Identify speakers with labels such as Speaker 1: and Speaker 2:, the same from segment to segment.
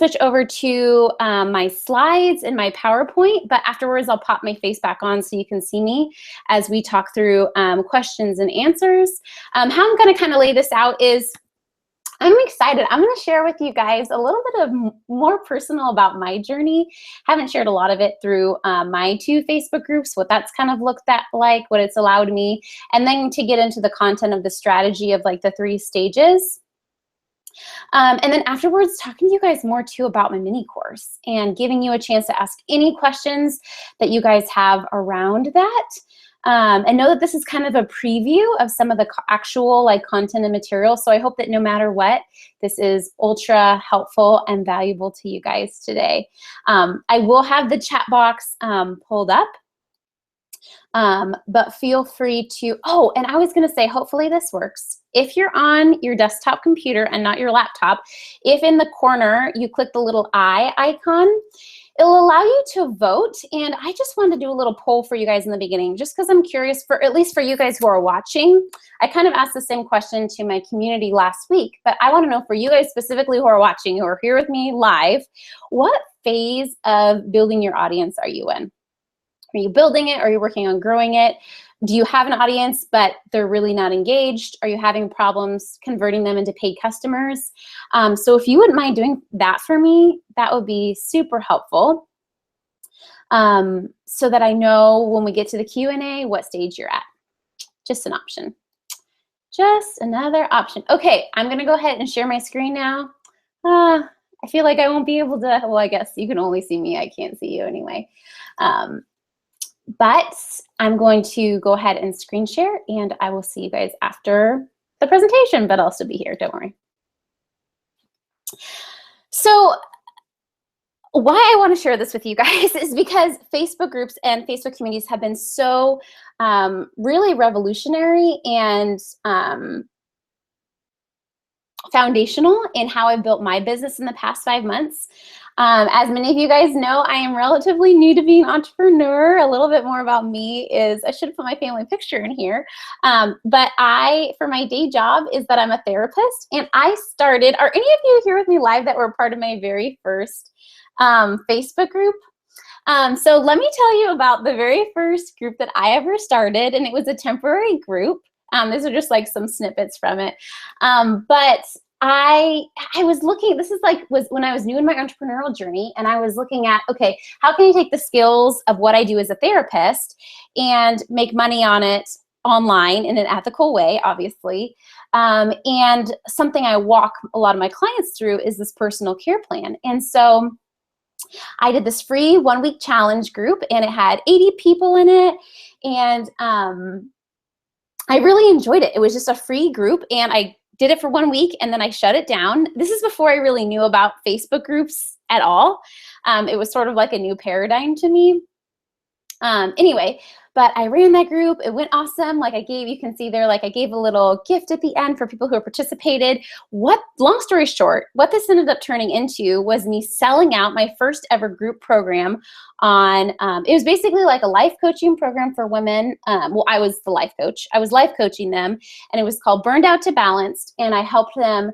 Speaker 1: switch over to my slides and my PowerPoint, but afterwards I'll pop my face back on so you can see me as we talk through questions and answers. How I'm gonna kind of lay this out is I'm excited. I'm going to share with you guys a little bit of more personal about my journey. Haven't shared a lot of it through my 2 Facebook groups, what that's kind of looked at like, what it's allowed me, and then to get into the content of the strategy of like the 3 stages. And then afterwards, talking to you guys more too about my mini course and giving you a chance to ask any questions that you guys have around that. And know that this is kind of a preview of some of the actual like content and material. So I hope that no matter what, this is ultra helpful and valuable to you guys today. I will have the chat box pulled up. But feel free to, oh, and I was gonna say, hopefully this works. If you're on your desktop computer and not your laptop, if in the corner you click the little eye icon, it'll allow you to vote. And I just wanted to do a little poll for you guys in the beginning, just because I'm curious, for at least for you guys who are watching. I kind of asked the same question to my community last week, but I want to know for you guys specifically who are watching, who are here with me live, what phase of building your audience are you in? Are you building it? Are you working on growing it? Do you have an audience, but they're really not engaged? Are you having problems converting them into paid customers? So if you wouldn't mind doing that for me, that would be super helpful. So that I know when we get to the Q&A, what stage you're at. Just an option. Just another option. Okay, I'm gonna go ahead and share my screen now. I feel like I won't be able to, well, I guess you can only see me. I can't see you anyway. But I'm going to go ahead and screen share, and I will see you guys after the presentation, but I'll still be here, don't worry. So why I want to share this with you guys is because Facebook groups and Facebook communities have been so really revolutionary and foundational in how I've built my business in the past 5 months. As many of you guys know, I am relatively new to being an entrepreneur. A little bit more about me is, I should have put my family picture in here, but for my day job is that I'm a therapist, and I started, are any of you here with me live that were part of my very first Facebook group? So let me tell you about the very first group that I ever started, and it was a temporary group. These are just like some snippets from it. But I was looking, this is like, was when I was new in my entrepreneurial journey, and I was looking at, okay, how can I take the skills of what I do as a therapist and make money on it online in an ethical way, obviously. And something I walk a lot of my clients through is this personal care plan. And so I did this free 1-week challenge group, and it had 80 people in it. And I really enjoyed it. It was just a free group, and I did it for 1 week, and then I shut it down. This is before I really knew about Facebook groups at all. It was sort of like a new paradigm to me. Anyway, but I ran that group. It went awesome. Like you can see there, like I gave a little gift at the end for people who participated. Long story short, what this ended up turning into was me selling out my first ever group program on, it was basically like a life coaching program for women. Well, I was the life coach. I was life coaching them, and it was called Burned Out to Balanced, and I helped them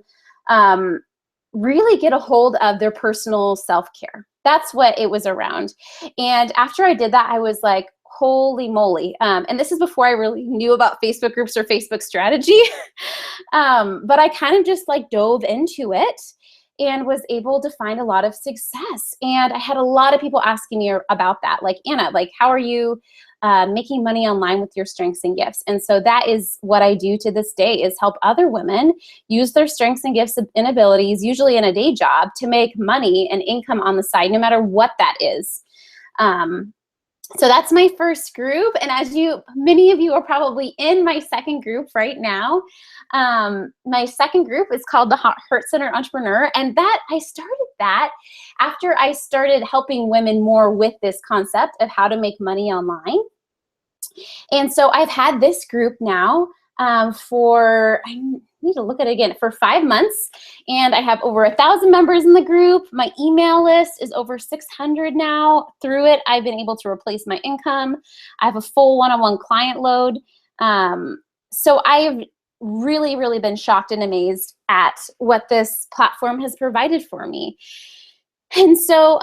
Speaker 1: really get a hold of their personal self-care. That's what it was around. And after I did that, I was like, holy moly. And this is before I really knew about Facebook groups or Facebook strategy. But I kind of just like dove into it and was able to find a lot of success. And I had a lot of people asking me about that. Like, Anna, like, how are you making money online with your strengths and gifts? And so that is what I do to this day, is help other women use their strengths and gifts and abilities, usually in a day job, to make money and income on the side, no matter what that is. So that's my first group. And as many of you are probably in my second group right now. My second group is called the Heart Center Entrepreneur. And I started that after I started helping women more with this concept of how to make money online. And so I've had this group now for, I need to look at it again, for 5 months. And I have over 1,000 members in the group. My email list is over 600 now. Through it, I've been able to replace my income. I have a full one-on-one client load. So I've really, really been shocked and amazed at what this platform has provided for me. And so,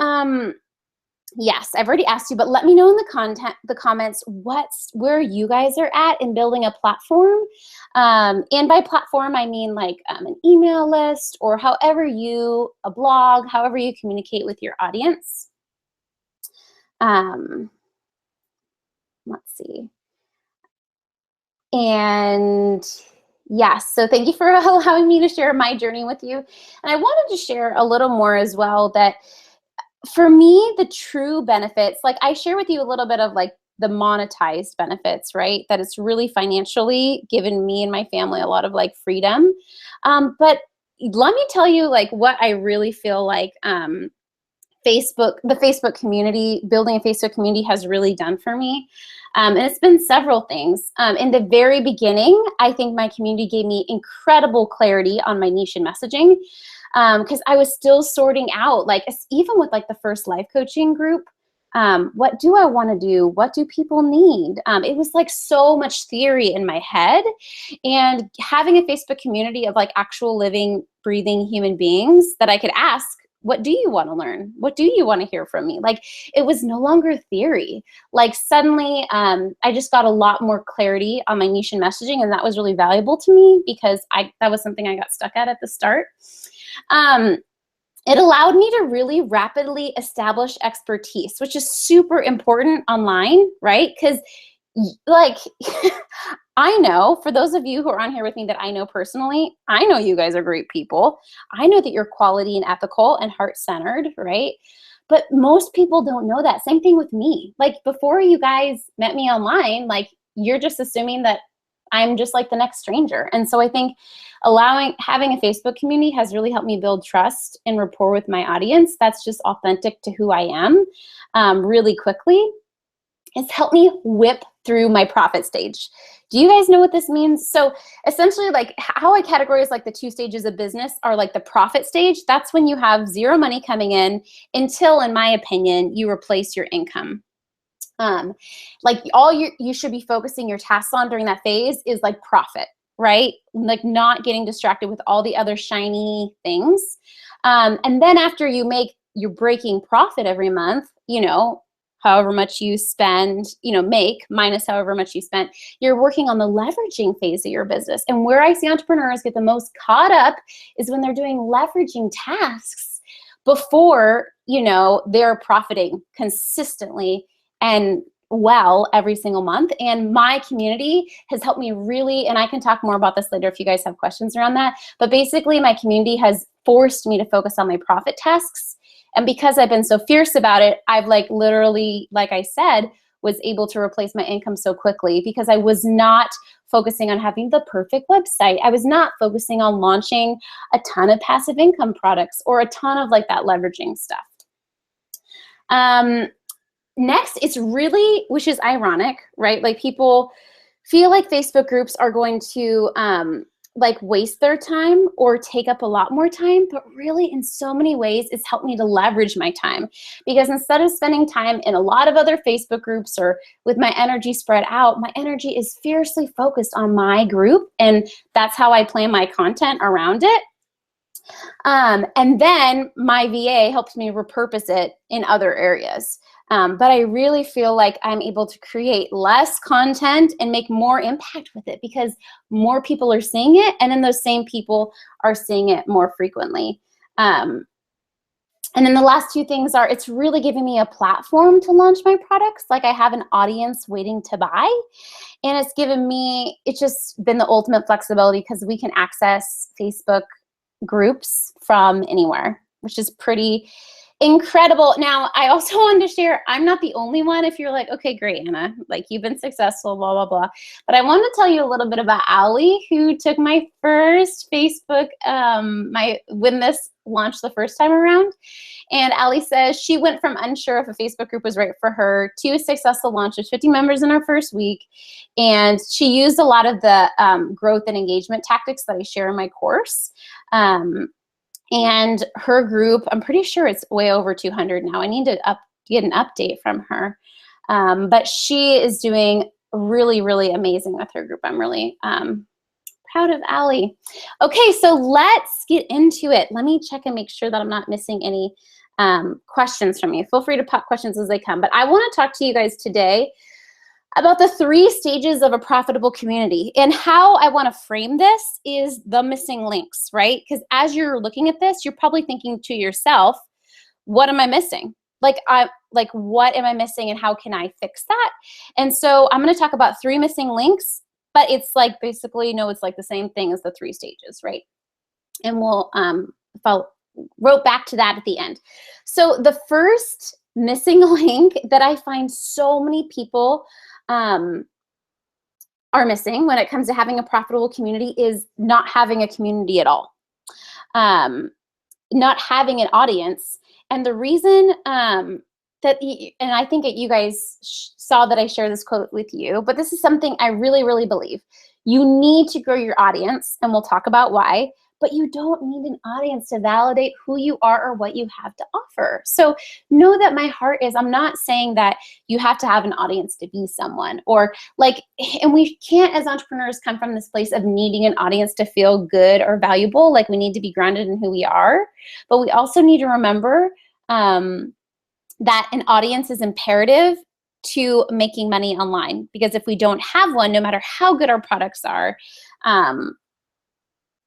Speaker 1: yes, I've already asked you, but let me know in the comments, where you guys are at in building a platform. And by platform, I mean like an email list or a blog, however you communicate with your audience. Let's see. And yes, so thank you for allowing me to share my journey with you. And I wanted to share a little more as well, that for me, the true benefits, like I share with you a little bit of like the monetized benefits, right? That it's really financially given me and my family a lot of like freedom. But let me tell you like what I really feel like the Facebook community, building a Facebook community has really done for me. And it's been several things. In the very beginning, I think my community gave me incredible clarity on my niche and messaging, because I was still sorting out, like even with like the first life coaching group, what do I want to do? What do people need? It was like so much theory in my head, and having a Facebook community of like actual living, breathing human beings that I could ask, what do you want to learn? What do you want to hear from me? Like, it was no longer theory. Like suddenly, I just got a lot more clarity on my niche and messaging, and that was really valuable to me because that was something I got stuck at the start. It allowed me to really rapidly establish expertise, which is super important online, right? Because like, I know, for those of you who are on here with me that I know personally, I know you guys are great people. I know that you're quality and ethical and heart-centered, right? But most people don't know that. Same thing with me. Like, before you guys met me online, like, you're just assuming that I'm just like the next stranger. And so I think having a Facebook community has really helped me build trust and rapport with my audience. That's just authentic to who I am, really quickly. It's helped me whip through my profit stage. Do you guys know what this means? So essentially, like how I categorize like the 2 stages of business are like the profit stage. That's when you have zero money coming in until, in my opinion, you replace your income. Like all you should be focusing your tasks on during that phase is like profit, right? Like not getting distracted with all the other shiny things. And then after you're breaking profit every month, however much you spend, make minus however much you spent, you're working on the leveraging phase of your business. And where I see entrepreneurs get the most caught up is when they're doing leveraging tasks before, they're profiting consistently and well every single month. And my community has helped me really, and I can talk more about this later if you guys have questions around that, but basically my community has forced me to focus on my profit tasks. And because I've been so fierce about it, I've like literally, like I said, was able to replace my income so quickly because I was not focusing on having the perfect website. I was not focusing on launching a ton of passive income products or a ton of like that leveraging stuff. Next, it's really, which is ironic, right? Like people feel like Facebook groups are going to like waste their time or take up a lot more time, but really in so many ways, it's helped me to leverage my time because instead of spending time in a lot of other Facebook groups or with my energy spread out, my energy is fiercely focused on my group, and that's how I plan my content around it. And then my VA helps me repurpose it in other areas. But I really feel like I'm able to create less content and make more impact with it because more people are seeing it, and then those same people are seeing it more frequently. And then the last 2 things are, it's really giving me a platform to launch my products. Like I have an audience waiting to buy, and it's just been the ultimate flexibility because we can access Facebook groups from anywhere, which is pretty incredible. Now, I also wanted to share, I'm not the only one. If you're like, okay, great, Anna, like you've been successful, blah, blah, blah. But I wanted to tell you a little bit about Allie, who took my first Facebook, when this launched the first time around. And Allie says she went from unsure if a Facebook group was right for her to a successful launch with 50 members in her first week. And she used a lot of the growth and engagement tactics that I share in my course. And her group, I'm pretty sure it's way over 200 now. I need to get an update from her. But she is doing really, really amazing with her group. I'm really proud of Allie. Okay, so let's get into it. Let me check and make sure that I'm not missing any questions from me. Feel free to pop questions as they come. But I want to talk to you guys today about the 3 stages of a profitable community. And how I want to frame this is the missing links, right? Because as you're looking at this, you're probably thinking to yourself, what am I missing? Like, what am I missing and how can I fix that? And so I'm going to talk about 3 missing links, but it's like basically, it's like the same thing as the 3 stages, right? And we'll wrote back to that at the end. So the first missing link that I find so many people are missing when it comes to having a profitable community is not having a community at all, not having an audience. And the reason and I think that you guys saw that I share this quote with you, but this is something I really, really believe. You need to grow your audience, and we'll talk about why, but you don't need an audience to validate who you are or what you have to offer. So know that my heart is, I'm not saying that you have to have an audience to be someone, or and we can't as entrepreneurs come from this place of needing an audience to feel good or valuable. Like, we need to be grounded in who we are, but we also need to remember that an audience is imperative to making money online, because if we don't have one, no matter how good our products are,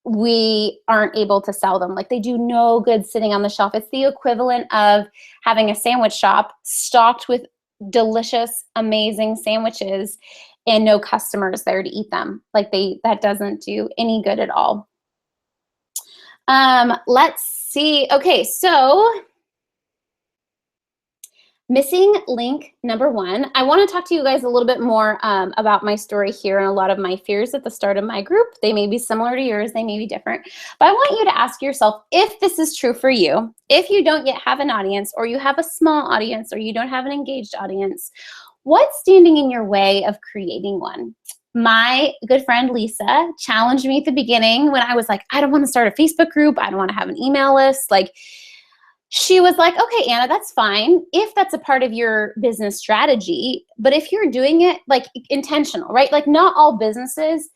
Speaker 1: we aren't able to sell them. Like, they do no good sitting on the shelf. It's the equivalent of having a sandwich shop stocked with delicious, amazing sandwiches and no customers there to eat them. Like, that doesn't do any good at all. Let's see. Okay, so missing link number 1. I want to talk to you guys a little bit more about my story here and a lot of my fears at the start of my group. They may be similar to yours, they may be different, but I want you to ask yourself if this is true for you. If you don't yet have an audience, or you have a small audience, or you don't have an engaged audience, what's standing in your way of creating one? My good friend Lisa challenged me at the beginning when I was like, I don't want to start a Facebook group, I don't want to have an email list. She was like, okay, Anna, that's fine if that's a part of your business strategy, but if you're doing it intentional, right? Not all businesses,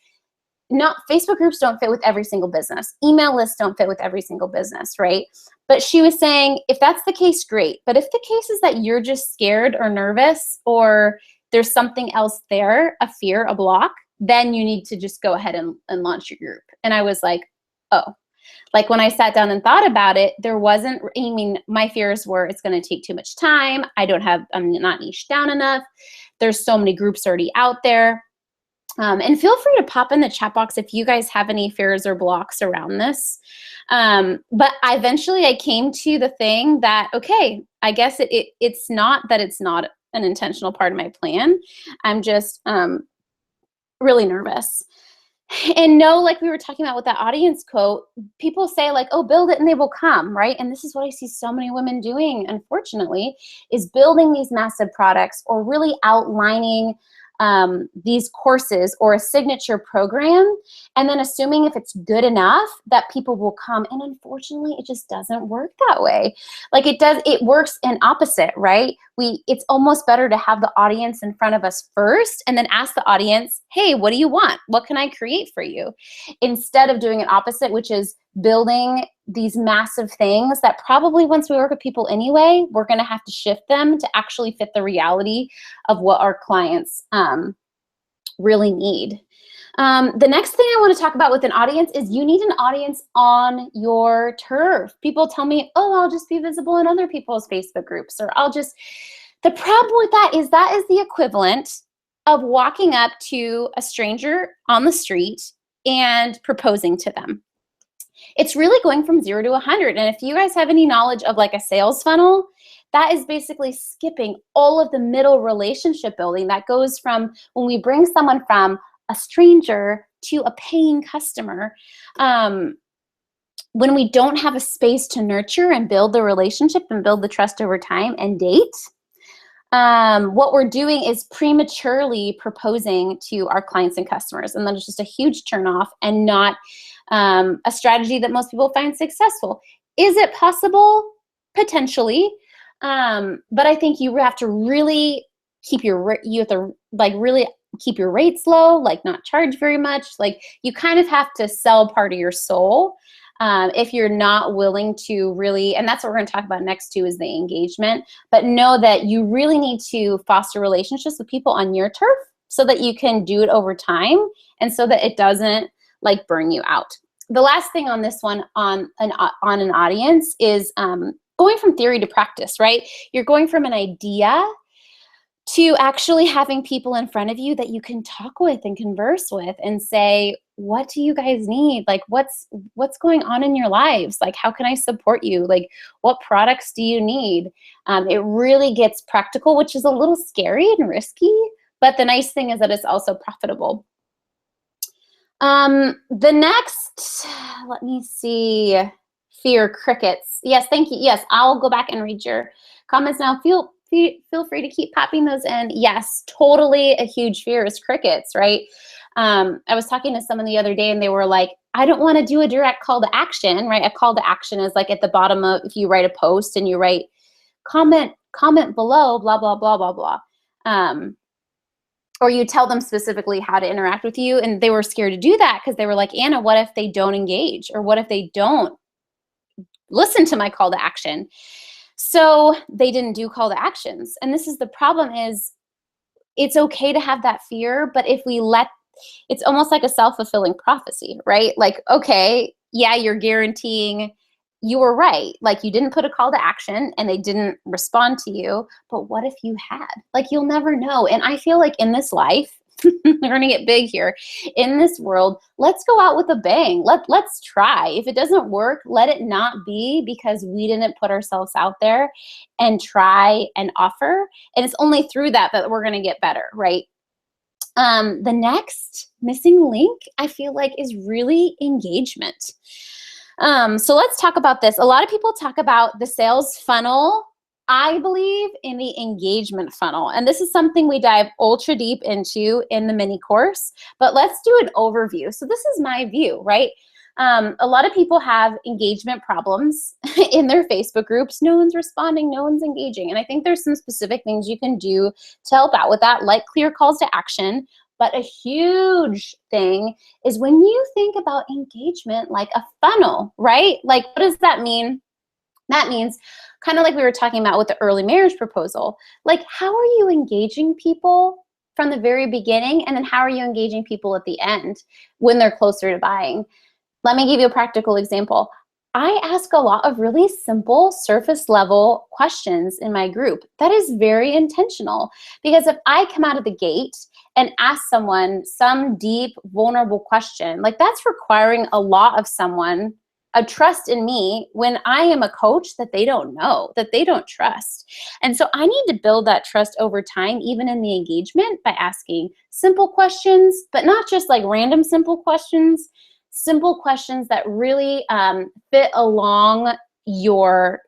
Speaker 1: Facebook groups don't fit with every single business. Email lists don't fit with every single business, right? But she was saying, if that's the case, great. But if the case is that you're just scared or nervous, or there's something else there, a fear, a block, then you need to just go ahead and launch your group. And I was like, oh. When I sat down and thought about it, my fears were, it's going to take too much time. I'm not niched down enough. There's so many groups already out there. And feel free to pop in the chat box if you guys have any fears or blocks around this. But eventually I came to the thing that, okay, I guess it's not that it's not an intentional part of my plan. I'm just really nervous. And like we were talking about with that audience quote, people say oh, build it and they will come, right? And this is what I see so many women doing, unfortunately, is building these massive products, or really outlining these courses or a signature program, and then assuming if it's good enough that people will come. And unfortunately, it just doesn't work that way. It works in opposite, right? It's almost better to have the audience in front of us first, and then ask the audience, hey, what do you want? What can I create for you? Instead of doing an opposite, which is building these massive things that probably, once we work with people anyway, we're going to have to shift them to actually fit the reality of what our clients really need. The next thing I want to talk about with an audience is you need an audience on your turf. People tell me, oh, I'll just be visible in other people's Facebook groups, or the problem with that is the equivalent of walking up to a stranger on the street and proposing to them. It's really going from 0 to 100. And if you guys have any knowledge of a sales funnel, that is basically skipping all of the middle relationship building that goes from when we bring someone from a stranger to a paying customer. When we don't have a space to nurture and build the relationship and build the trust over time and date, what we're doing is prematurely proposing to our clients and customers. And then it's just a huge turnoff and not a strategy that most people find successful. Is it possible? Potentially. But I think you have to really keep really keep your rates low, not charge very much. You kind of have to sell part of your soul if you're not willing to really, and that's what we're going to talk about next too, is the engagement. But know that you really need to foster relationships with people on your turf so that you can do it over time and so that it doesn't like burn you out. The last thing on this one on an audience is going from theory to practice, right? You're going from an idea to actually having people in front of you that you can talk with and converse with and say, what do you guys need? Like, what's going on in your lives? Like, how can I support you? Like, what products do you need? It really gets practical, which is a little scary and risky, but the nice thing is that it's also profitable. The next, let me see, fear, crickets. Yes, thank you. Yes, I'll go back and read your comments now. Feel free to keep popping those in. Yes, totally a huge fear is crickets, right? I was talking to someone the other day and they were like, I don't want to do a direct call to action, right? A call to action is like at the bottom of, if you write a post and you write comment below, blah, blah, blah, blah, blah. Or you tell them specifically how to interact with you. And they were scared to do that because they were like, Anna, what if they don't engage? Or what if they don't listen to my call to action? So they didn't do call to actions. And this is the problem, is it's okay to have that fear, but if we let, it's almost like a self-fulfilling prophecy, right? Like, okay, yeah, you're guaranteeing you were right. Like, you didn't put a call to action and they didn't respond to you, but what if you had? Like, you'll never know. And I feel like in this life, we're going to get big here. In this world, let's go out with a bang. Let's try. If it doesn't work, let it not be because we didn't put ourselves out there and try and offer. And it's only through that that we're going to get better, right? The next missing link, I feel like, is really engagement. So let's talk about this. A lot of people talk about the sales funnel. I believe in the engagement funnel. And this is something we dive ultra deep into in the mini course, but let's do an overview. So this is my view, right? A lot of people have engagement problems in their Facebook groups. No one's responding, no one's engaging. And I think there's some specific things you can do to help out with that, like clear calls to action. But a huge thing is when you think about engagement like a funnel, right? Like, what does that mean? That means kind of like we were talking about with the early marriage proposal. Like, how are you engaging people from the very beginning? And then how are you engaging people at the end when they're closer to buying? Let me give you a practical example. I ask a lot of really simple surface level questions in my group. That is very intentional, because if I come out of the gate and ask someone some deep, vulnerable question, like, that's requiring a lot of someone, a trust in me, when I am a coach that they don't know, that they don't trust. And so I need to build that trust over time, even in the engagement, by asking simple questions, but not just like random simple questions that really fit along your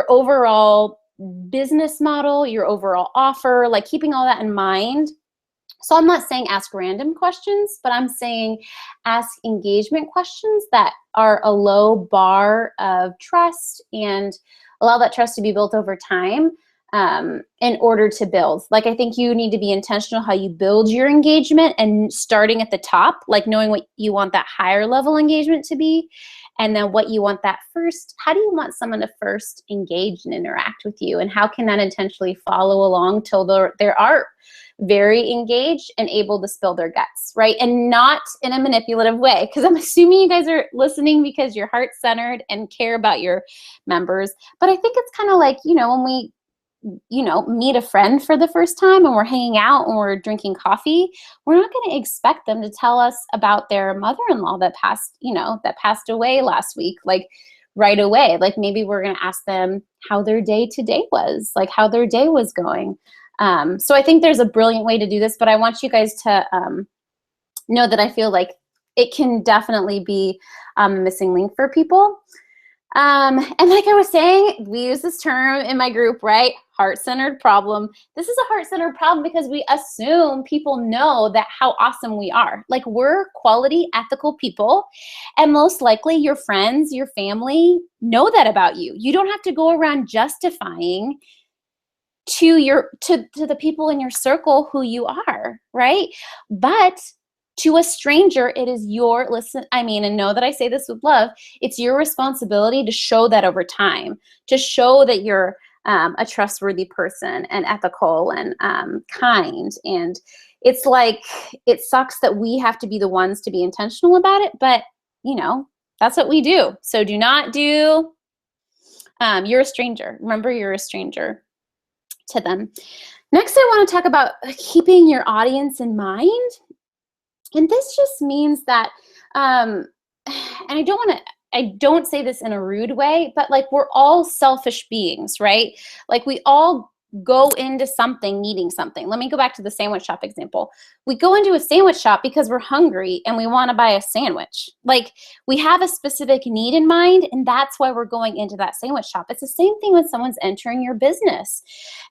Speaker 1: overall business model, your overall offer, like keeping all that in mind. So I'm not saying ask random questions, but I'm saying ask engagement questions that are a low bar of trust and allow that trust to be built over time in order to build. Like, I think you need to be intentional how you build your engagement, and starting at the top, like knowing what you want that higher level engagement to be, and then what you want that first. How do you want someone to first engage and interact with you? And how can that intentionally follow along till they are very engaged and able to spill their guts, right? And not in a manipulative way, because I'm assuming you guys are listening because you're heart-centered and care about your members. But I think it's kind of like, when we meet a friend for the first time and we're hanging out and we're drinking coffee, we're not going to expect them to tell us about their mother-in-law that passed away last week, like right away. Like, maybe we're going to ask them how their day today was, like how their day was going. So I think there's a brilliant way to do this, but I want you guys to know that I feel like it can definitely be a missing link for people. And like I was saying, we use this term in my group, right? Heart-centered problem. This is a heart-centered problem because we assume people know that how awesome we are. Like, we're quality, ethical people, and most likely your friends, your family know that about you. You don't have to go around justifying to the people in your circle who you are, right? But To a stranger, it is your, listen, I mean, and know that I say this with love, it's your responsibility to show that over time, to show that you're a trustworthy person and ethical and kind. And it's like, it sucks that we have to be the ones to be intentional about it, but you know, that's what we do. So do not do, you're a stranger. Remember, you're a stranger to them. Next, I want to talk about keeping your audience in mind. And this just means that, and I don't say this in a rude way, but like we're all selfish beings, right? Like we all go into something needing something. Let me go back to the sandwich shop example. We go into a sandwich shop because we're hungry and we want to buy a sandwich. Like we have a specific need in mind, and that's why we're going into that sandwich shop. It's the same thing when someone's entering your business.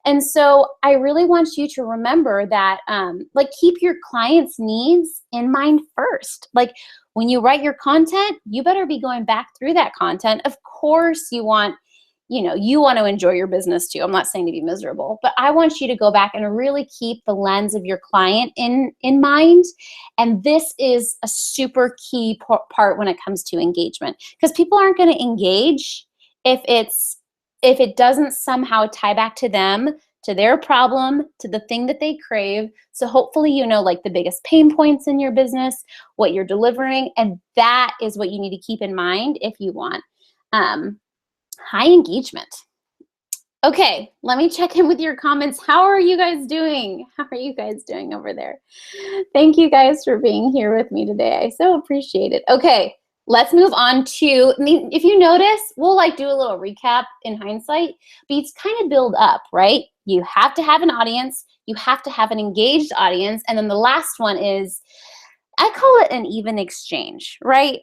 Speaker 1: And so I really want you to remember that, like, keep your clients' needs in mind first. Like when you write your content, you better be going back through that content. Of course you want to enjoy your business too. I'm not saying to be miserable, but I want you to go back and really keep the lens of your client in mind. And this is a super key part when it comes to engagement, because people aren't going to engage if it doesn't somehow tie back to them, to their problem, to the thing that they crave. So hopefully you know like the biggest pain points in your business, what you're delivering, and that is what you need to keep in mind if you want high engagement. Okay, let me check in with your comments. How are you guys doing? How are you guys doing over there? Thank you guys for being here with me today. I so appreciate it. Okay, let's move on to, I mean, if you notice, we'll like do a little recap in hindsight, but it's kind of build up, right? You have to have an audience, you have to have an engaged audience, and then the last one is, I call it an even exchange, right?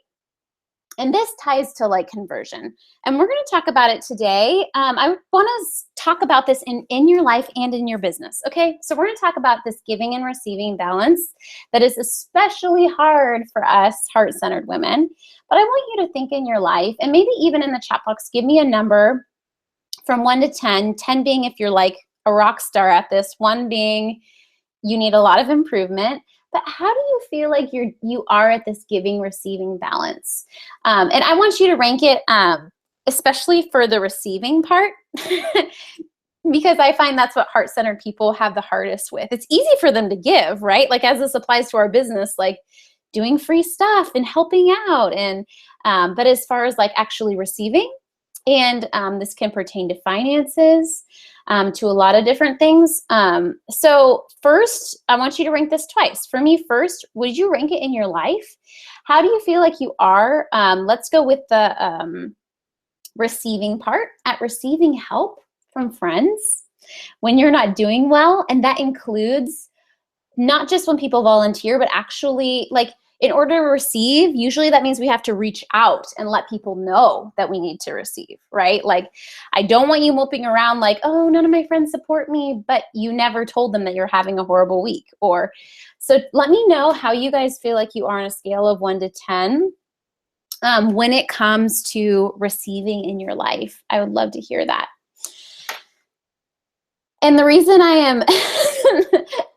Speaker 1: And this ties to like conversion. And we're going to talk about it today. I want to talk about this in your life and in your business. Okay, so we're going to talk about this giving and receiving balance that is especially hard for us heart-centered women. But I want you to think in your life, and maybe even in the chat box, give me a number from 1 to 10, 10 being if you're like a rock star at this, 1 being you need a lot of improvement. But how do you feel like you are at this giving, receiving balance? And I want you to rank it, especially for the receiving part, because I find that's what heart-centered people have the hardest with. It's easy for them to give, right? Like as this applies to our business, like doing free stuff and helping out. And but as far as like actually receiving, and this can pertain to finances, to a lot of different things. So first, I want you to rank this twice. For me, first, would you rank it in your life? How do you feel like you are? Let's go with the receiving part, at receiving help from friends when you're not doing well. And that includes not just when people volunteer, but actually like, in order to receive, usually that means we have to reach out and let people know that we need to receive, right? Like, I don't want you moping around like, oh, none of my friends support me, but you never told them that you're having a horrible week. Or, so let me know how you guys feel like you are on a scale of 1 to 10 when it comes to receiving in your life. I would love to hear that. And the reason I am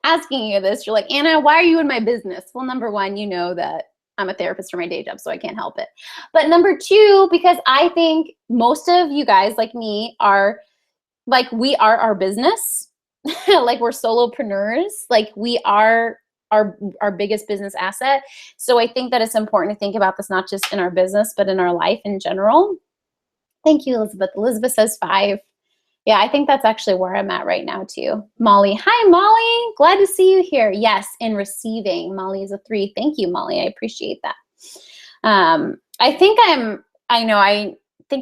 Speaker 1: asking you this, you're like, Anna, why are you in my business? Well, number 1, you know that I'm a therapist for my day job, so I can't help it. But number 2, because I think most of you guys like me are, like, we are our business. Like we're solopreneurs. Like we are our biggest business asset. So I think that it's important to think about this, not just in our business, but in our life in general. Thank you, Elizabeth. Elizabeth says 5. Yeah, I think that's actually where I'm at right now too. Molly, hi Molly, glad to see you here. Yes, in receiving, Molly is a 3. Thank you, Molly, I appreciate that. I think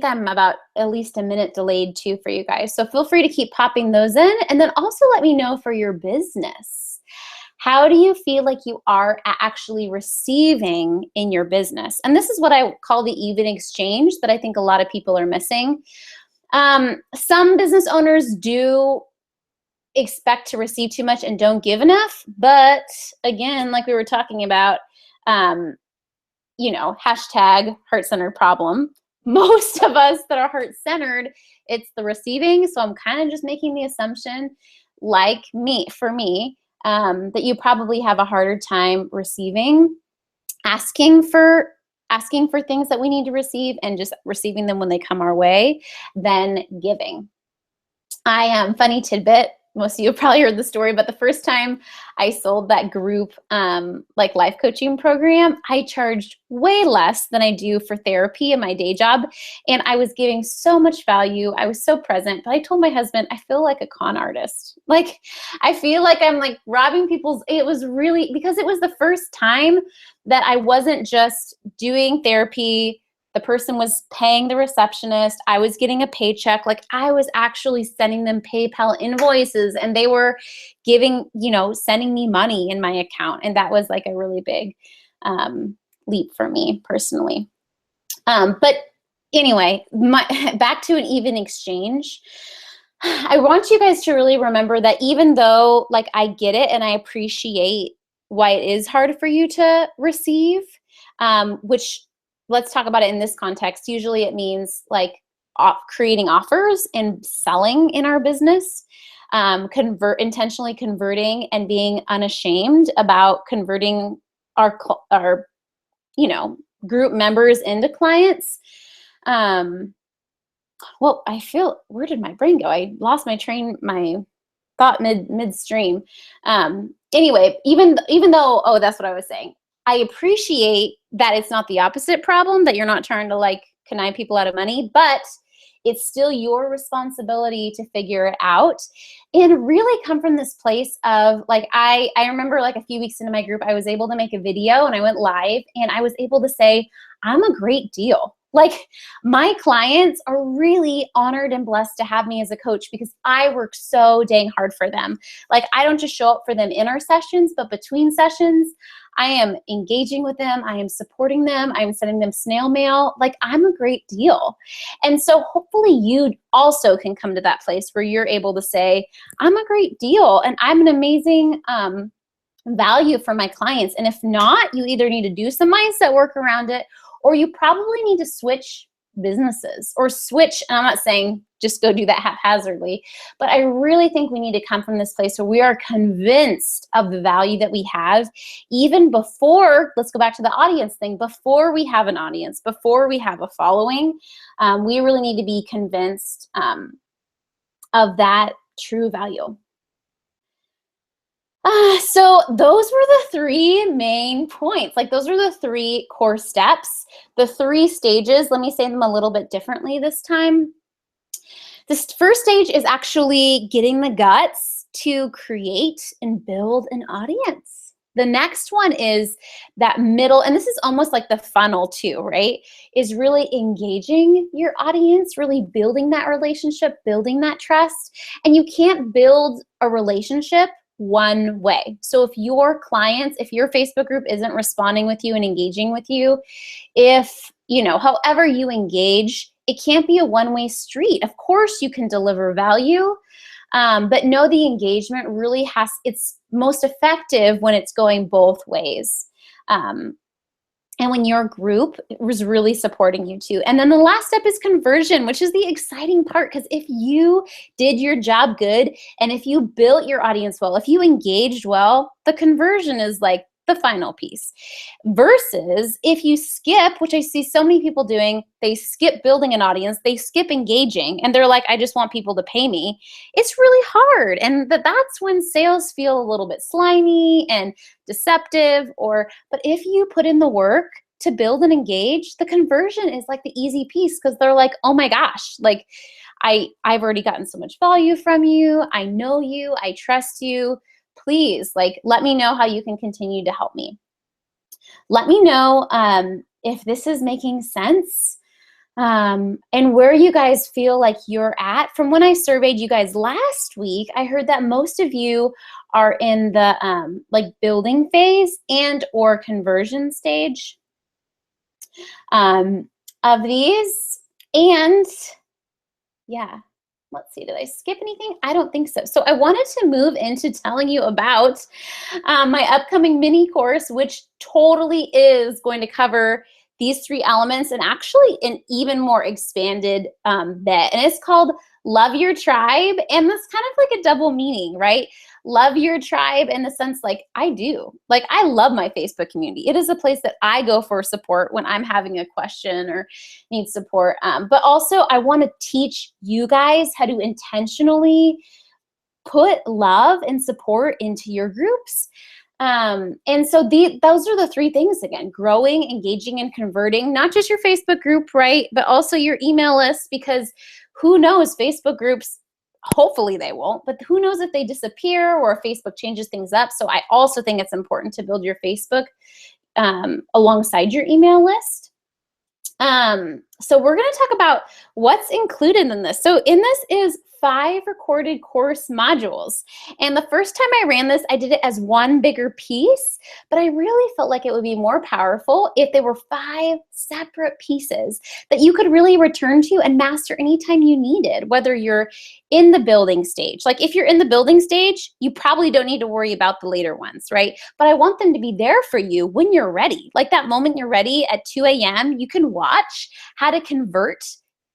Speaker 1: I'm about at least a minute delayed too for you guys. So feel free to keep popping those in, and then also let me know for your business. How do you feel like you are at actually receiving in your business? And this is what I call the even exchange that I think a lot of people are missing. Some business owners do expect to receive too much and don't give enough. But again, like we were talking about, you know, hashtag heart-centered problem. Most of us that are heart-centered, it's the receiving. So I'm kind of just making the assumption, like me, for me, that you probably have a harder time receiving, asking for things that we need to receive and just receiving them when they come our way, than giving. Funny tidbit, most of you have probably heard the story, but the first time I sold that group like life coaching program, I charged way less than I do for therapy in my day job. And I was giving so much value. I was so present. But I told my husband, I feel like a con artist. Like, I feel like I'm like robbing people's, it was really, because it was the first time that I wasn't just doing therapy. The person was paying the receptionist. I was getting a paycheck. Like, I was actually sending them PayPal invoices, and they were giving, sending me money in my account. And that was like a really big leap for me personally. But anyway, back to an even exchange. I want you guys to really remember that even though like I get it and I appreciate why it is hard for you to receive, which, let's talk about it in this context. Usually it means like creating offers and selling in our business, intentionally converting and being unashamed about converting our group members into clients. Well, where did my brain go? I lost my thought midstream. Anyway, even though, that's what I was saying. I appreciate that it's not the opposite problem, that you're not trying to like connive people out of money, but it's still your responsibility to figure it out and really come from this place of like, I remember like a few weeks into my group, I was able to make a video and I went live and I was able to say, I'm a great deal. Like, my clients are really honored and blessed to have me as a coach because I work so dang hard for them. Like, I don't just show up for them in our sessions, but between sessions, I am engaging with them. I am supporting them. I'm sending them snail mail. Like, I'm a great deal. And so hopefully you also can come to that place where you're able to say, I'm a great deal and I'm an amazing value for my clients. And if not, you either need to do some mindset work around it, or you probably need to switch businesses or switch. And I'm not saying just go do that haphazardly, but I really think we need to come from this place where we are convinced of the value that we have even before, let's go back to the audience thing, before we have an audience, before we have a following, we really need to be convinced of that true value. So those were the 3 main points. Like, those are the 3 core steps, the 3 stages. Let me say them a little bit differently this time. This first stage is actually getting the guts to create and build an audience. The next one is that middle, and this is almost like the funnel too, right? Is really engaging your audience, really building that relationship, building that trust. And you can't build a relationship one way. So if your clients, if your Facebook group isn't responding with you and engaging with you, if, however you engage, it can't be a one-way street. Of course you can deliver value, but know the engagement really it's most effective when it's going both ways. And when your group was really supporting you too. And then the last step is conversion, which is the exciting part, because if you did your job good and if you built your audience well, if you engaged well, the conversion is like the final piece. Versus if you skip, which I see so many people doing, they skip building an audience, they skip engaging, and they're like, I just want people to pay me. It's really hard. And that's when sales feel a little bit slimy and deceptive. But if you put in the work to build and engage, the conversion is like the easy piece, because they're like, oh my gosh, like I've already gotten so much value from you. I know you, I trust you. Please, like, let me know how you can continue to help me. Let me know if this is making sense and where you guys feel like you're at. From when I surveyed you guys last week, I heard that most of you are in the like building phase and or conversion stage of these. And yeah. Let's see, did I skip anything? I don't think so. So I wanted to move into telling you about my upcoming mini course, which totally is going to cover these 3 elements and actually an even more expanded bit. And it's called Love Your Tribe. And that's kind of like a double meaning, right? love your tribe in the sense like I do. Like I love my Facebook community. It is a place that I go for support when I'm having a question or need support. But also I want to teach you guys how to intentionally put love and support into your groups. And so those are the three things again: growing, engaging, and converting, not just your Facebook group, right? But also your email list, because who knows, Facebook groups, hopefully they won't, but who knows if they disappear or if Facebook changes things up. So I also think it's important to build your Facebook alongside your email list. So we're going to talk about what's included in this. So in this is 5 recorded course modules. And the first time I ran this, I did it as one bigger piece, but I really felt like it would be more powerful if there were 5 separate pieces that you could really return to and master anytime you needed, whether you're in the building stage. Like if you're in the building stage, you probably don't need to worry about the later ones, right? But I want them to be there for you when you're ready. Like that moment you're ready at 2 a.m., you can watch how to convert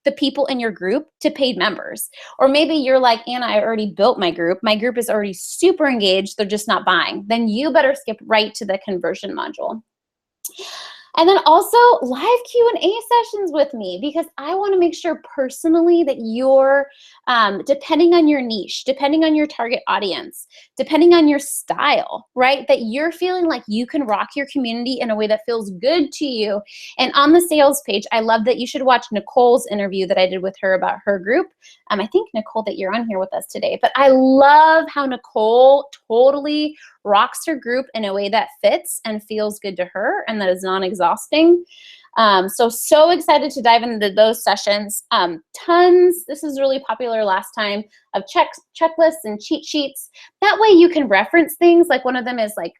Speaker 1: the people in your group to paid members. Or maybe you're like, Anna, I already built my group. My group is already super engaged. They're just not buying. Then you better skip right to the conversion module. And then also live Q&A sessions with me, because I want to make sure personally that you're, depending on your niche, depending on your target audience, depending on your style, right, that you're feeling like you can rock your community in a way that feels good to you. And on the sales page, I love that you should watch Nicole's interview that I did with her about her group. I think, Nicole, that you're on here with us today. But I love how Nicole totally rocks her group in a way that fits and feels good to her and that is non-exhausting. So excited to dive into those sessions. Tons, this is really popular last time, of checklists and cheat sheets. That way you can reference things. Like one of them is like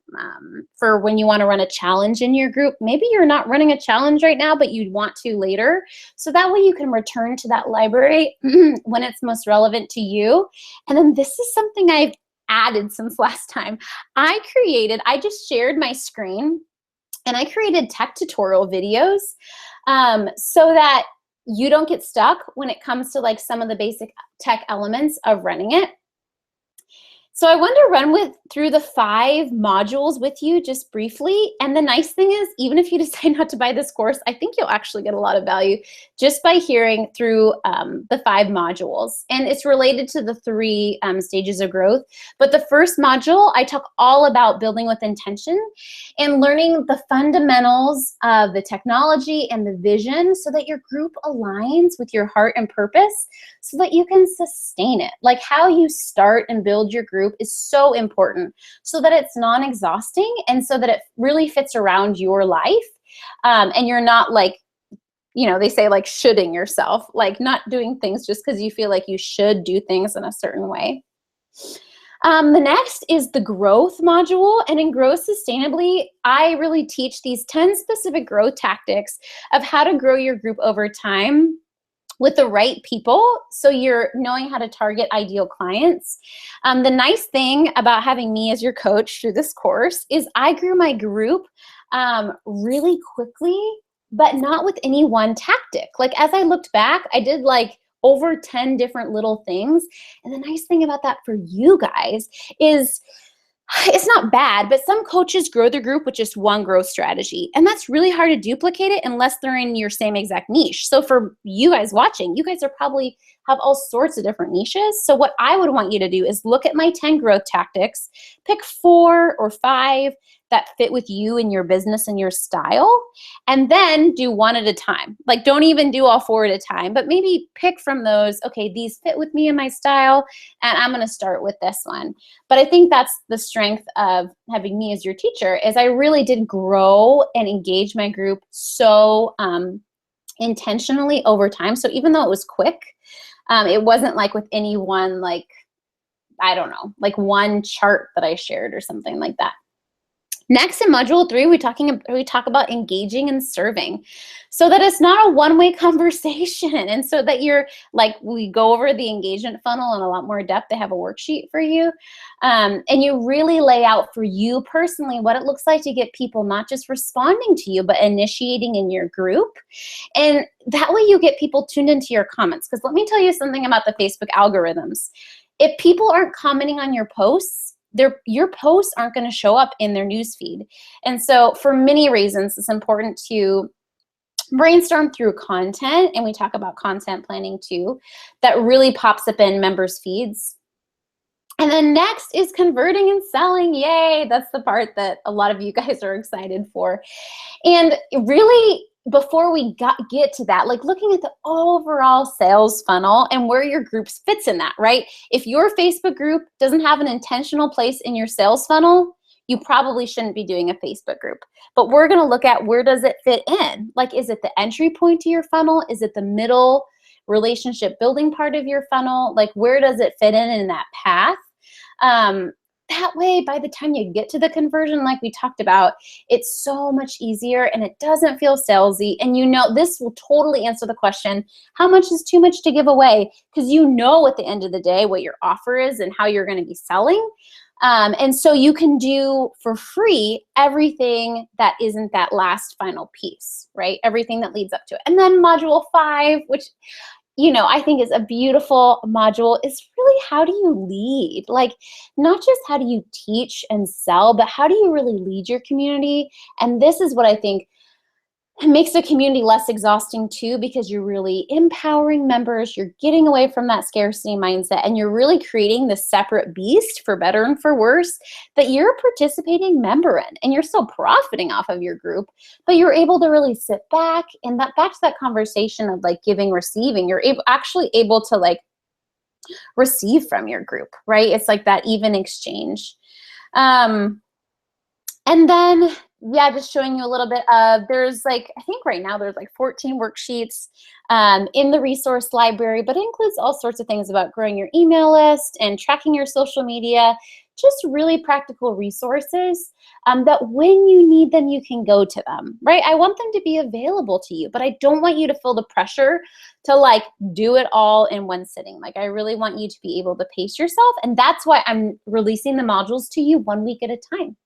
Speaker 1: for when you want to run a challenge in your group. Maybe you're not running a challenge right now, but you'd want to later. So that way you can return to that library when it's most relevant to you. And then this is something I've added since last time. I just shared my screen and I created tech tutorial videos so that you don't get stuck when it comes to like some of the basic tech elements of running it. So I want to run through the 5 modules with you just briefly. And the nice thing is, even if you decide not to buy this course, I think you'll actually get a lot of value just by hearing through the 5 modules. And it's related to the 3 stages of growth. But the first module, I talk all about building with intention and learning the fundamentals of the technology and the vision so that your group aligns with your heart and purpose so that you can sustain it. Like how you start and build your group is so important so that it's non-exhausting and so that it really fits around your life. And you're not like, you know, they say like shoulding yourself, like not doing things just because you feel like you should do things in a certain way. The next is the growth module. And in Grow Sustainably, I really teach these 10 specific growth tactics of how to grow your group over time with the right people, so you're knowing how to target ideal clients. The nice thing about having me as your coach through this course is I grew my group really quickly, but not with any one tactic. Like as I looked back, I did like over 10 different little things. And the nice thing about that for you guys is it's not bad, but some coaches grow their group with just one growth strategy. And that's really hard to duplicate it unless they're in your same exact niche. So for you guys watching, you guys are probably have all sorts of different niches. So what I would want you to do is look at my 10 growth tactics, pick 4 or 5 that fit with you and your business and your style, and then do one at a time. Like don't even do all 4 at a time, but maybe pick from those, okay, these fit with me and my style, and I'm gonna start with this one. But I think that's the strength of having me as your teacher, is I really did grow and engage my group so intentionally over time. So even though it was quick, it wasn't like with any one, like, I don't know, like one chart that I shared or something like that. Next, in module 3, we talk about engaging and serving so that it's not a one-way conversation, and so that you're like, we go over the engagement funnel in a lot more depth. They have a worksheet for you, and you really lay out for you personally what it looks like to get people not just responding to you, but initiating in your group. And that way you get people tuned into your comments. Because let me tell you something about the Facebook algorithms. If people aren't commenting on your posts, your posts aren't going to show up in their newsfeed. And so for many reasons, it's important to brainstorm through content, and we talk about content planning too, that really pops up in members' feeds. And then next is converting and selling. Yay, that's the part that a lot of you guys are excited for. And really, before we get to that, like looking at the overall sales funnel and where your group fits in that, right? If your Facebook group doesn't have an intentional place in your sales funnel, you probably shouldn't be doing a Facebook group. But we're going to look at, where does it fit in? Like, is it the entry point to your funnel? Is it the middle relationship building part of your funnel? Like, where does it fit in that path? That way, by the time you get to the conversion, like we talked about, it's so much easier and it doesn't feel salesy. And you know, this will totally answer the question, how much is too much to give away? Because you know at the end of the day what your offer is and how you're going to be selling. And so you can do for free everything that isn't that last final piece, right? Everything that leads up to it. And then module 5, which, you know, I think is a beautiful module, is really, how do you lead? Like, not just how do you teach and sell, but how do you really lead your community? And this is what I think makes the community less exhausting too, because you're really empowering members, you're getting away from that scarcity mindset, and you're really creating this separate beast, for better and for worse, that you're a participating member in, and you're still profiting off of your group, but you're able to really sit back, and that back to that conversation of like giving, receiving, you're actually able to like receive from your group, right? It's like that even exchange. And then, yeah, just showing you a little bit of, there's like, I think right now there's like 14 worksheets in the resource library, but it includes all sorts of things about growing your email list and tracking your social media, just really practical resources that when you need them, you can go to them, right? I want them to be available to you, but I don't want you to feel the pressure to like do it all in one sitting. Like, I really want you to be able to pace yourself. And that's why I'm releasing the modules to you 1 week at a time.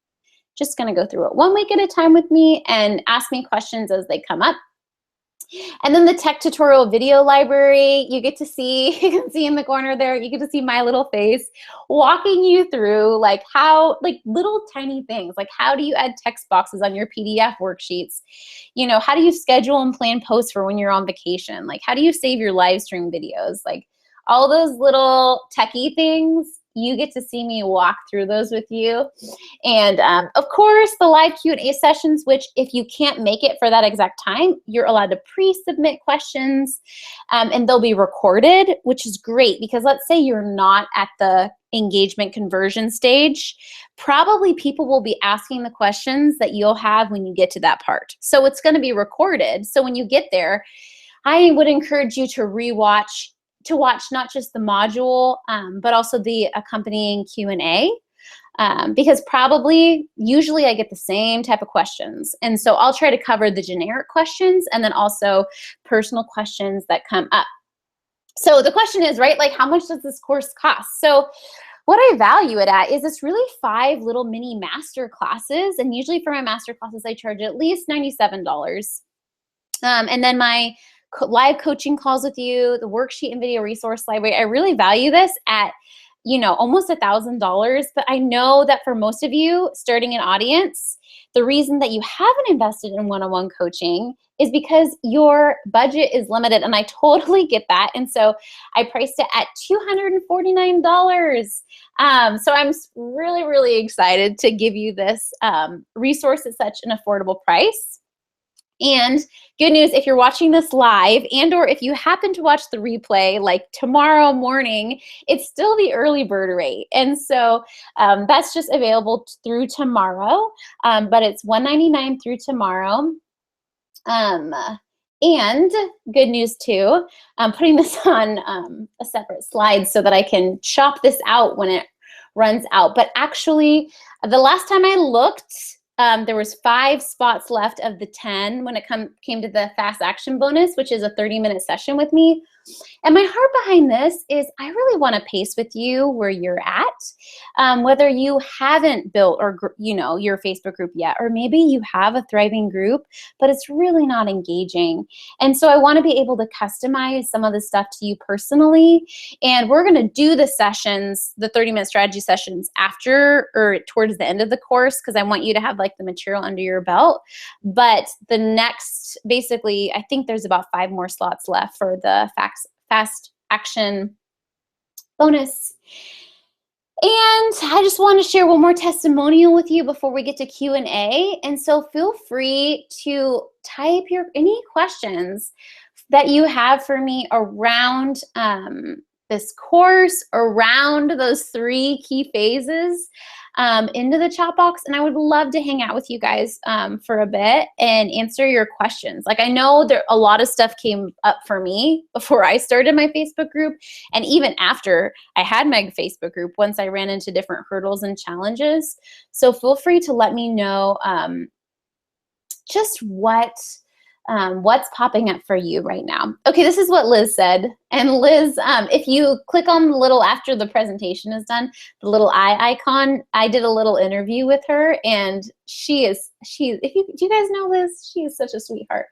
Speaker 1: Just going to go through it 1 week at a time with me and ask me questions as they come up. And then the tech tutorial video library, you get to see, you can see in the corner there, you get to see my little face walking you through like how, like little tiny things, like how do you add text boxes on your PDF worksheets? You know, how do you schedule and plan posts for when you're on vacation? Like, how do you save your live stream videos? Like, all those little techie things, you get to see me walk through those with you. And of course, the live Q&A sessions, which if you can't make it for that exact time, you're allowed to pre-submit questions and they'll be recorded, which is great, because let's say you're not at the engagement conversion stage, probably people will be asking the questions that you'll have when you get to that part. So it's going to be recorded. So when you get there, I would encourage you to watch not just the module, but also the accompanying Q&A, because usually I get the same type of questions. And so I'll try to cover the generic questions and then also personal questions that come up. So the question is, right, like, how much does this course cost? So what I value it at is it's really 5 little mini master classes. And usually for my master classes, I charge at least $97. And then my live coaching calls with you, the worksheet and video resource library, I really value this at, you know, almost $1,000. But I know that for most of you starting an audience, the reason that you haven't invested in one-on-one coaching is because your budget is limited, and I totally get that. And so I priced it at $249. So I'm really, really excited to give you this resource at such an affordable price. And good news, if you're watching this live and or if you happen to watch the replay like tomorrow morning, it's still the early bird rate. And so that's just available through tomorrow, but it's $199 through tomorrow. And good news too, I'm putting this on a separate slide so that I can chop this out when it runs out. But actually, the last time I looked, there was 5 spots left of the 10 when it came to the fast action bonus, which is a 30-minute session with me. And my heart behind this is I really want to pace with you where you're at, whether you haven't built or your Facebook group yet, or maybe you have a thriving group, but it's really not engaging. And so I want to be able to customize some of this stuff to you personally. And we're going to do the sessions, the 30-minute strategy sessions after or towards the end of the course, because I want you to have like the material under your belt. But the next, basically, I think there's about 5 more slots left for the fast action bonus. And I just want to share one more testimonial with you before we get to Q&A. And so feel free to type any questions that you have for me around this course, around those 3 key phases, into the chat box. And I would love to hang out with you guys for a bit and answer your questions. Like, I know a lot of stuff came up for me before I started my Facebook group, and even after I had my Facebook group, once I ran into different hurdles and challenges. So feel free to let me know just what's popping up for you right now. Okay, this is what Liz said. And Liz, if you click on the little, after the presentation is done, the little eye icon, I did a little interview with her, and do you guys know Liz? She is such a sweetheart.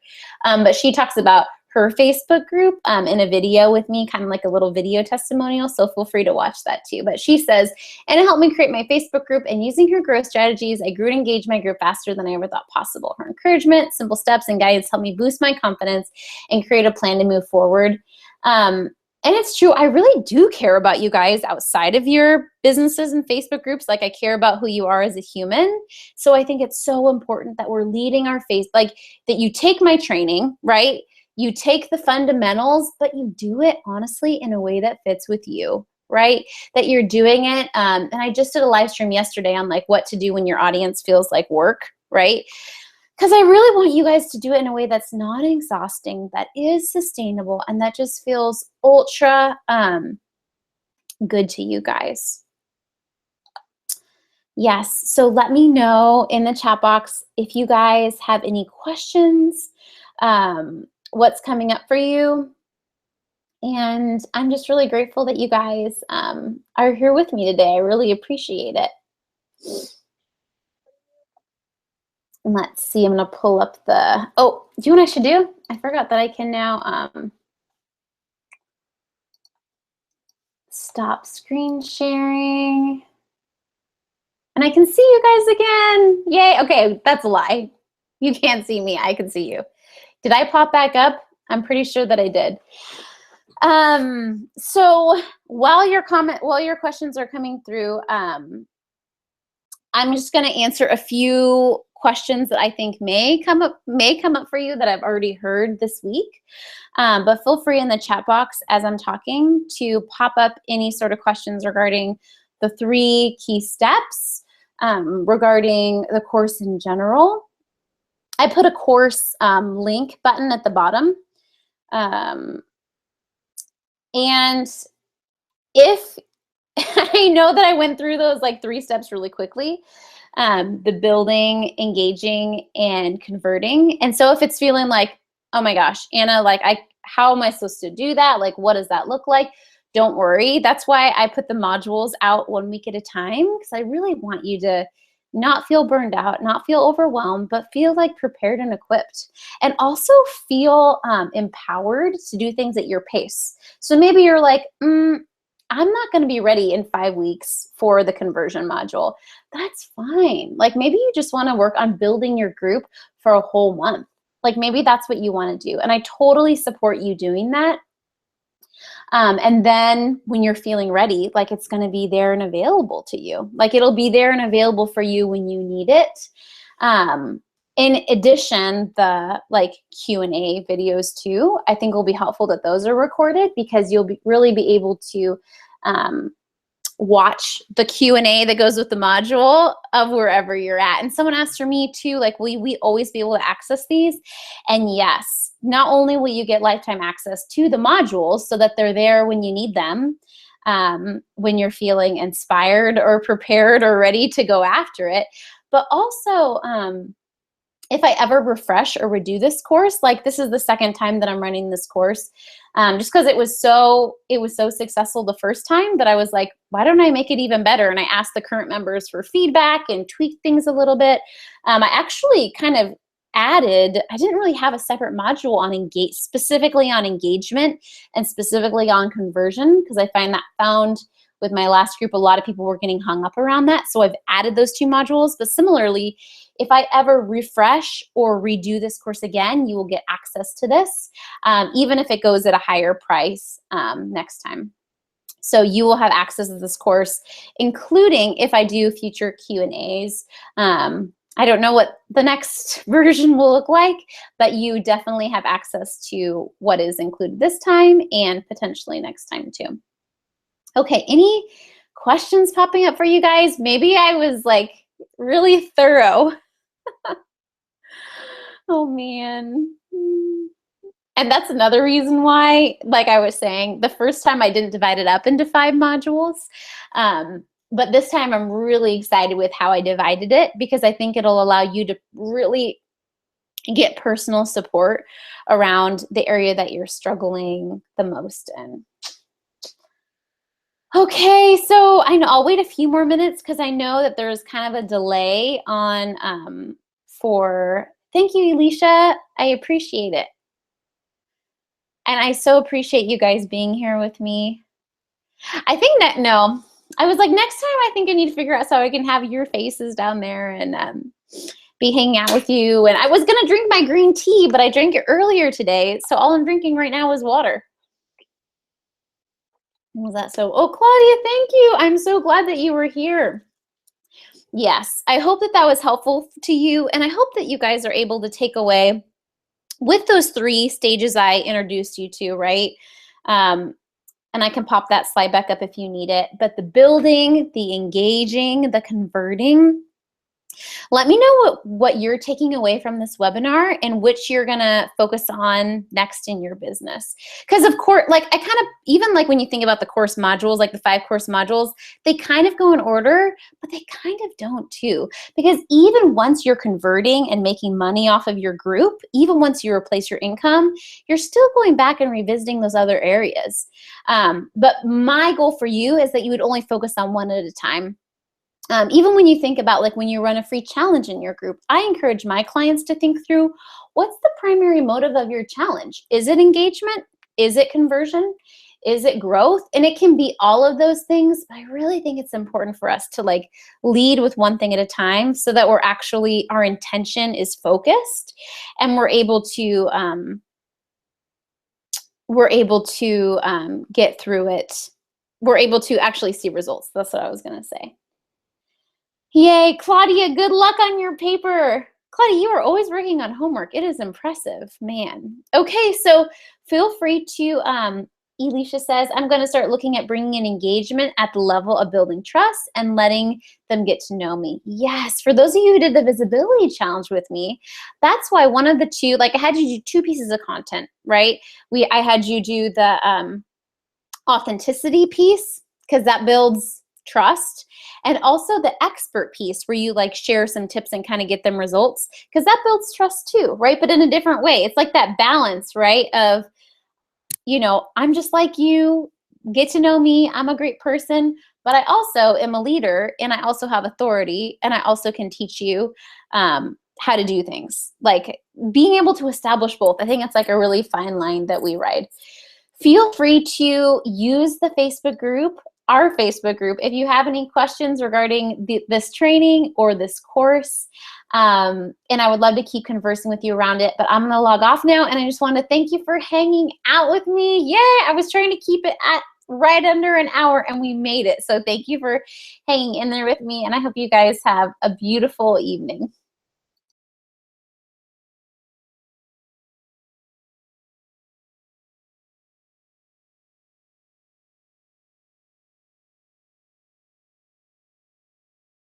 Speaker 1: But she talks about her Facebook group in a video with me, kind of like a little video testimonial, so feel free to watch that too. But she says, and it helped me create my Facebook group, and using her growth strategies, I grew to engage my group faster than I ever thought possible. Her encouragement, simple steps, and guidance helped me boost my confidence and create a plan to move forward. And it's true, I really do care about you guys outside of your businesses and Facebook groups. Like, I care about who you are as a human. So I think it's so important that we're leading our that you take my training, right? You take the fundamentals, but you do it honestly in a way that fits with you, right? That you're doing it. And I just did a live stream yesterday on like what to do when your audience feels like work, right? Because I really want you guys to do it in a way that's not exhausting, that is sustainable, and that just feels ultra good to you guys. Yes, so let me know in the chat box if you guys have any questions, what's coming up for you. And I'm just really grateful that you guys are here with me today. I really appreciate it. And let's see, I'm gonna pull up do you know what I should do? I forgot that I can now stop screen sharing. And I can see you guys again. Yay, okay, that's a lie. You can't see me, I can see you. Did I pop back up? I'm pretty sure that I did. So while your questions are coming through, I'm just gonna answer a few questions that I think may come up for you that I've already heard this week. But feel free in the chat box as I'm talking to pop up any sort of questions regarding the 3 key steps, regarding the course in general. I put a course link button at the bottom. And if I know that I went through those like 3 steps really quickly, the building, engaging, and converting. And so if it's feeling like, oh my gosh, Anna, like how am I supposed to do that? Like, what does that look like? Don't worry. That's why I put the modules out 1 week at a time, because I really want you to not feel burned out, not feel overwhelmed, but feel like prepared and equipped, and also feel empowered to do things at your pace. So maybe you're like, I'm not going to be ready in 5 weeks for the conversion module. That's fine. Like, maybe you just want to work on building your group for a whole month. Like, maybe that's what you want to do. And I totally support you doing that. And then when you're feeling ready, like, it's going to be there and available to you. Like, it'll be there and available for you when you need it. In addition, the Q&A videos too, I think will be helpful that those are recorded, because you'll really be able to watch the Q&A that goes with the module of wherever you're at. And someone asked for me too, like, will we always be able to access these? And yes, not only will you get lifetime access to the modules so that they're there when you need them, when you're feeling inspired or prepared or ready to go after it, but also if I ever refresh or redo this course, like this is the 2nd time that I'm running this course, just because it was so successful the first time that I was like, why don't I make it even better? And I asked the current members for feedback and tweaked things a little bit. I actually kind of added, I didn't really have a separate module on specifically on engagement and specifically on conversion, because I found with my last group, a lot of people were getting hung up around that. So I've added those 2 modules. But similarly, if I ever refresh or redo this course again, you will get access to this, even if it goes at a higher price next time. So you will have access to this course, including if I do future Q&As. I don't know what the next version will look like, but you definitely have access to what is included this time and potentially next time too. Okay, any questions popping up for you guys? Maybe I was like really thorough. Oh man. And that's another reason why, like I was saying, the first time I didn't divide it up into 5 modules. But this time I'm really excited with how I divided it, because I think it'll allow you to really get personal support around the area that you're struggling the most in. Okay, so I know I'll wait a few more minutes because I know that there's kind of a delay on thank you, Alicia. I appreciate it. And I so appreciate you guys being here with me. I think that, no, I was like, next time I think I need to figure out so I can have your faces down there and be hanging out with you. And I was gonna drink my green tea, but I drank it earlier today. So all I'm drinking right now is water. Was that so? Oh, Claudia, thank you. I'm so glad that you were here. Yes, I hope that that was helpful to you. And I hope that you guys are able to take away with those 3 stages I introduced you to, right? And I can pop that slide back up if you need it. But the building, the engaging, the converting. Let me know what you're taking away from this webinar and which you're gonna focus on next in your business. Because of course, like I kind of, even like when you think about the course modules, like the 5 course modules, they kind of go in order, but they kind of don't too. Because even once you're converting and making money off of your group, even once you replace your income, you're still going back and revisiting those other areas. But my goal for you is that you would only focus on one at a time. Even when you think about like when you run a free challenge in your group, I encourage my clients to think through, what's the primary motive of your challenge? Is it engagement? Is it conversion? Is it growth? And it can be all of those things, but I really think it's important for us to like lead with one thing at a time so that we're actually, our intention is focused and we're able to get through it. We're able to actually see results. That's what I was gonna say. Yay, Claudia, good luck on your paper. Claudia, you are always working on homework. It is impressive, man. Okay, so feel free to, Elisha says, I'm gonna start looking at bringing in engagement at the level of building trust and letting them get to know me. Yes, for those of you who did the visibility challenge with me, that's why one of the 2, like I had you do 2 pieces of content, right? I had you do the authenticity piece, because that builds trust, and also the expert piece where you like share some tips and kind of get them results, because that builds trust too, right? But in a different way. It's like that balance, right? Of, you know, I'm just like you, get to know me, I'm a great person, but I also am a leader and I also have authority and I also can teach you how to do things. Like being able to establish both, I think it's like a really fine line that we ride. Feel free to use the Facebook group, our Facebook group, if you have any questions regarding this training or this course. And I would love to keep conversing with you around it, but I'm gonna log off now, and I just want to thank you for hanging out with me. Yeah, I was trying to keep it at right under an hour and we made it. So thank you for hanging in there with me, and I hope you guys have a beautiful evening.